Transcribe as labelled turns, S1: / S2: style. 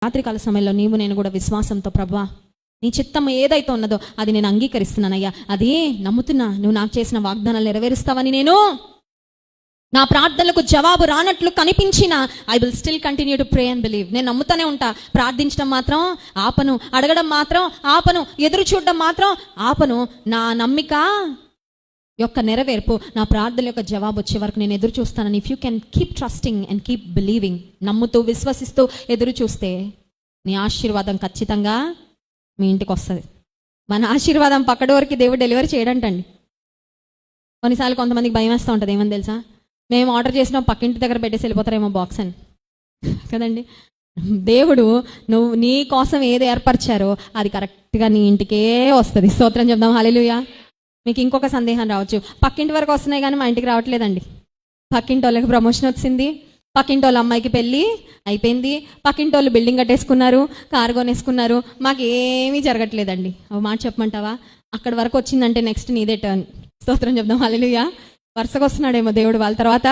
S1: రాత్రికాల సమయంలో నీవు నేను కూడా విశ్వాసంతో, ప్రభువా నీ చిత్తం ఏదైతే ఉన్నదో అది నేను అంగీకరిస్తున్నానయ్యా, అది నమ్ముతున్నా, నువ్వు నాకు చేసిన వాగ్దానాలు నెరవేరుస్తావని, నేను నా ప్రార్థనలకు జవాబు రానట్లు కనిపించిన I will still continue to pray and believe. నేను నమ్ముతానే ఉంటా. ప్రార్థించడం మాత్రం ఆపను, అడగడం మాత్రం ఆపను, ఎదురు చూడడం మాత్రం ఆపను. నా నమ్మిక యొక్క నెరవేర్పు, నా ప్రార్థన యొక్క జవాబు వచ్చే వరకు నేను ఎదురు చూస్తానని. If you can keep trusting and keep believing, నమ్ముతూ విశ్వసిస్తూ ఎదురు చూస్తే నీ ఆశీర్వాదం ఖచ్చితంగా మీ ఇంటికి వస్తుంది. మన ఆశీర్వాదం పక్కడోరికి దేవుడు డెలివరీ చేయడంటండి. కొన్నిసార్లు కొంతమందికి భయం వేస్తూ ఉంటుంది. ఏమని తెలుసా? మేము ఆర్డర్ చేసిన పక్కింటి దగ్గర పెట్టేసి వెళ్ళిపోతారేమో బాక్స్ అని కదండి. దేవుడు నువ్వు నీ కోసం ఏది ఏర్పరిచారో అది కరెక్ట్గా నీ ఇంటికే వస్తుంది. స్తోత్రం చెప్దాం, హల్లెలూయా. మీకు ఇంకొక సందేహం రావచ్చు, పక్కింటి వరకు వస్తున్నాయి కానీ మా ఇంటికి రావట్లేదండి. పక్కింటి వాళ్ళకి ప్రమోషన్ వచ్చింది, పక్కింటి వాళ్ళ అమ్మాయికి పెళ్ళి అయిపోయింది, పక్కింటి వాళ్ళు బిల్డింగ్ కట్టేసుకున్నారు, కారు కొనేసుకున్నారు, మాకు ఏమీ జరగట్లేదండి. ఒక మాట చెప్పమంటావా? అక్కడి వరకు వచ్చిందంటే నెక్స్ట్ నీదే టర్న్. స్తోత్రం చెప్దాం, హల్లెలూయా. వరుసగా వస్తున్నాడేమో దేవుడు వాళ్ళ తర్వాత